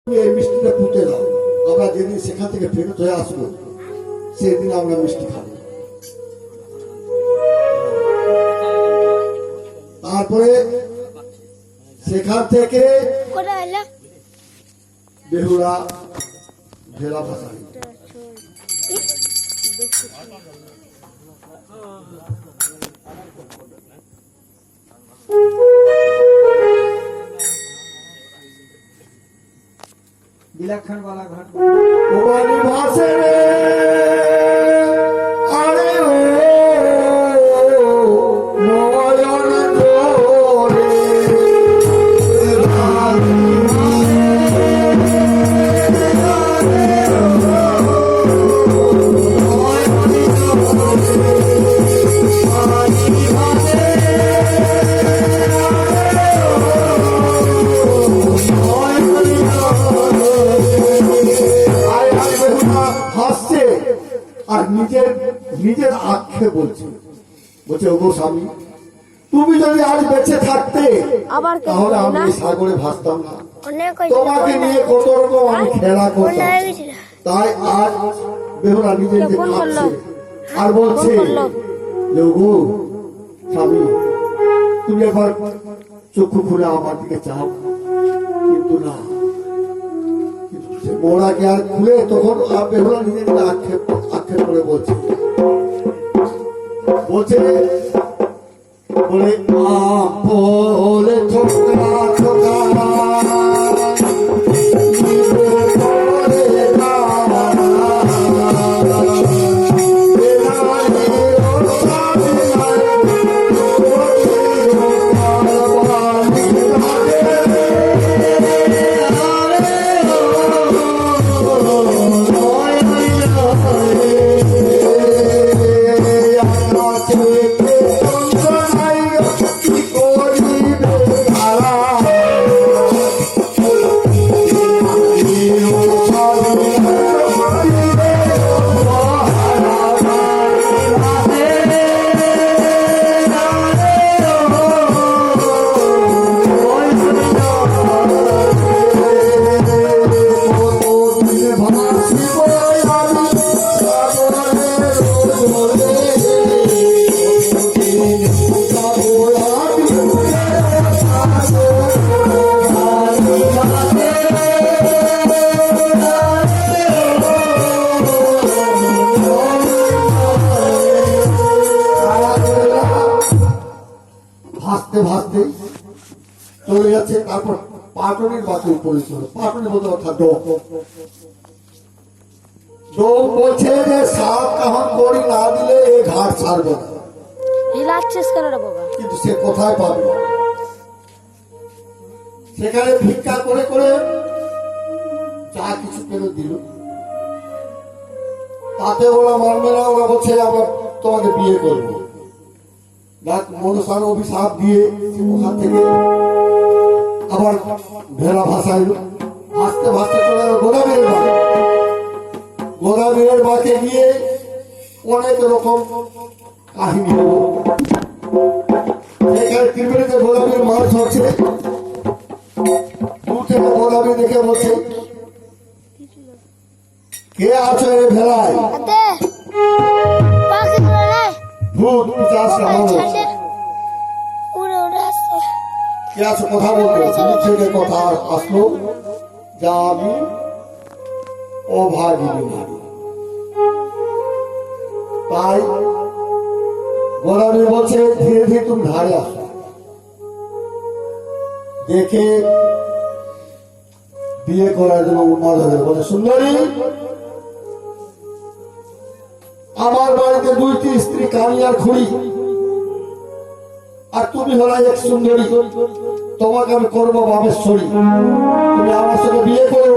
এই মিষ্টিটা পুঁতে দাও, আমরা যেদিন সেখান থেকে ফেরত হয়ে আসবো সেদিন আমরা মিষ্টি খাবো। তারপরে সেখান থেকে বেহুলা ভেলা ভাসাই। बिलखन वाला घाट भवानी भाषे रे अरे ओ नयन जोरे আর নিজের নিজের আক্ষে বলছে, বলছে ওগো স্বামী, তুমি যদি আজ বেঁচে থাকতে তাহলে আমি সাগরে ভাসতাম না, তোমাকে নিয়ে কত রকম আমি খেলা করতাম। তাই আজ বেহুলা নিজেকে কাঁদছে আর বলছে যে ওগো স্বামী, তুমি একবার চক্ষু খুলে আমার দিকে চাও। কিন্তু না, মোড়াকে আর খুলে তখন বেহুলা নিজের আক্ষেপ করে বলছে বলে বলে ঠোকা ঠোকা ভাসতে চলে যাচ্ছে। তারপর পাটনের বাকি উপরে চলে, পাটনের মধ্যে অর্থাৎ ডোম বলছে যে সাপ কাহন করি না দিলে এই ঘাট ছাড়বে না। কিন্তু সে কোথায় পাবে? সেখানে ভিক্ষা করে করে যা কিছু পেল দিল, তাতে ওরা মানবে না। ওরা বলছে আমরা তোমাকে বিয়ে করবো। মনসার অভিশাপ দিয়ে ওখান থেকে আবার ভেলা ভাসাইল। ভাসতে ভাসতে চলে গেল গোদাবীরের বাঁকে। গোদাবীরের বাঁকে গিয়ে অনেক রকম কাহিনী হলো। এখানে ত্রিবেণীতে গোদাবীর মাছ ধরছে, দূর থেকে গোদাবীর দেখে বলছে, কে আছো এই ভেলায়? ভূত পিশাচ কে আছো? কথা বলতে থেকে কথা আসলো, যা আমি অভাগিনী নারী। তাই গোলামী বলছে ধীরে ধীরে তুমি ধারে আসো। দেখে বিয়ে করার জন্য উন্মাদ হয়ে বলে, সুন্দরী, আমার বাড়িতে দুইটি স্ত্রী কানি আর খুঁড়ি, আর তুমি হলো এক সুন্দরী, তোমাকে আমি করবো বাবেশ্বরী, তুমি আমার সাথে বিয়ে করো।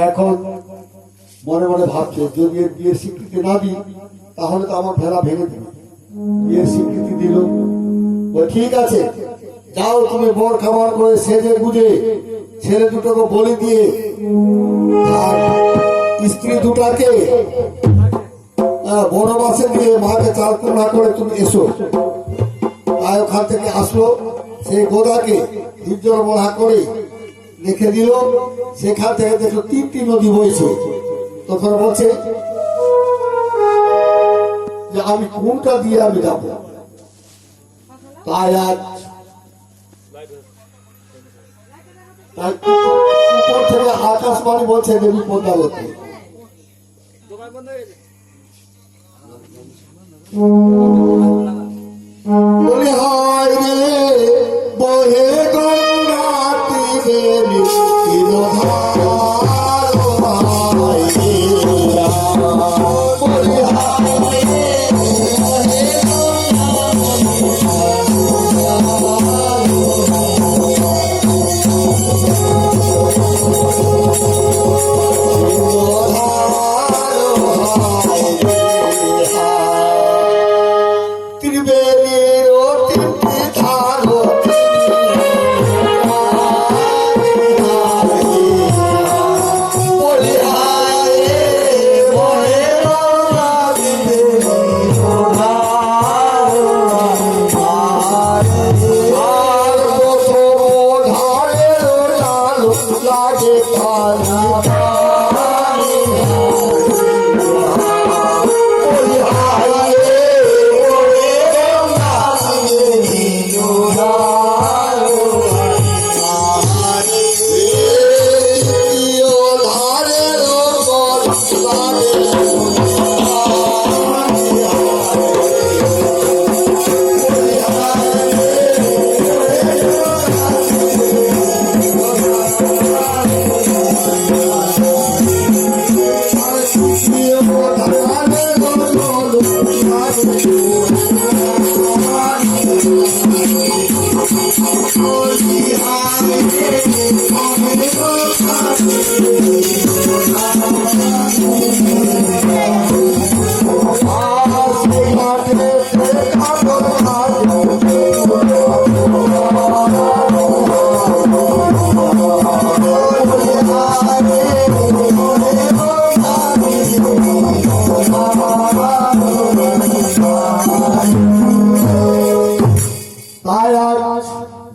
এখন মনে মনে ভাবছে যদি এর বিয়ের স্বীকৃতি না দিই তাহলে তো আমার ভেলা ভেঙে দেবে। বিয়ের স্বীকৃতি দিল, ঠিক আছে যাও, তুমি বর খাবার করে সেজে গুজে ছেলে দুটোকে বলে দিয়ে আর স্ত্রী দুটাকে বনবাসে দিয়ে মাকে চালকুনা করে তুমি এসো। তাই ওখান থেকে আসলো সেই গোদাকে হিজল বলা করে রেখে দিল। সেখান থেকে দেখলো 3টি নদী বইছে। তখন বলছে যে আমি কোনটা দিয়ে আমি যাব। তাই আজ উপর থেকে আকাশবাণী বলছে দেবী পদ্মাবতী বলে হয় রে বহে গঙ্গা তীরে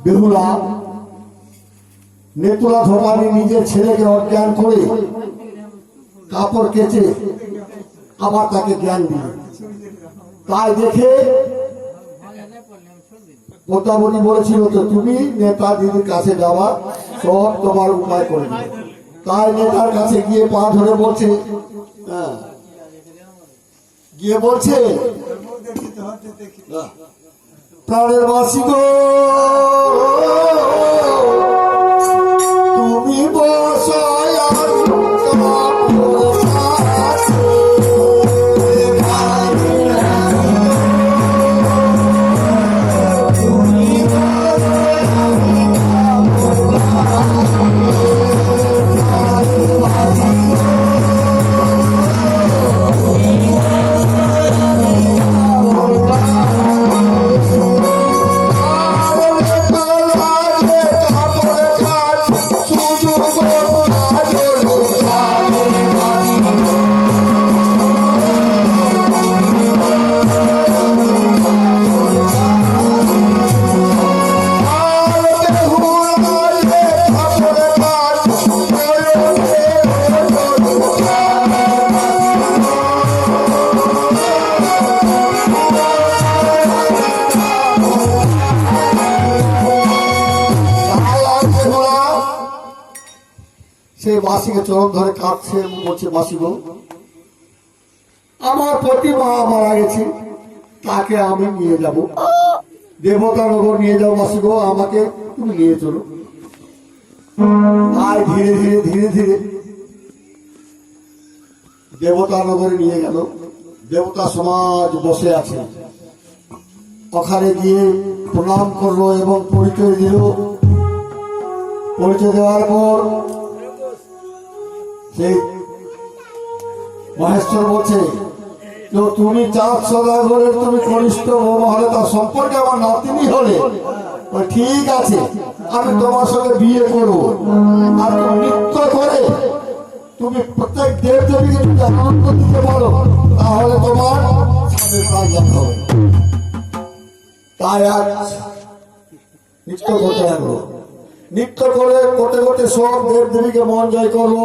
বেহুলা নেতুলা ধোমানি নিজের ছেলেকে অজ্ঞান করে কাপড় কেচে আবার তাকে জ্ঞান দিল। তাই দেখে পদ্মাবতী বলেছিল তো তুমি নেতা দিদির কাছে যাওয়া সব তোমার উপায় করে দিল। তাই নেতার কাছে গিয়ে পা ধরে বলছে, গিয়ে বলছে প্রাণের বাসি গো তুমি বসায় সে মাসিকে চরণ ধরে কাঁদছে, বলছে মাসি গো আমার প্রতিমা মারা গেছে, তাকে আমি নিয়ে যাব, দেবতা নগর নিয়ে যাও মাসি গো, আমাকে তুমি নিয়ে চলো। আর ধীরে ধীরে ধীরে ধীরে দেবতা নগরে নিয়ে গেল। দেবতা সমাজ বসে আছে, ওখানে গিয়ে প্রণাম করলো এবং পরিচয় দিল। পরিচয় দেওয়ার পর সেই মহেশ্বর বলছে তুমি চাঁদ সদাগরের তুমি কনিষ্ঠ বৌমা হলে, তার সম্পর্কে আমার নাতিনি হলে ঠিক আছে, আমি তোমার সঙ্গে বিয়ে করবো। আর তুমি নৃত্য করে তুমি প্রত্যেক দেব দেবীকে যদি আনন্দ দিতে পারো, তাহলে তোমার স্বামীর কাজ হবে। তাই আজ নৃত্য করতে লাগলো। নৃত্য করে করতে করতে সব দেব দেবীকে মন জয় করবো।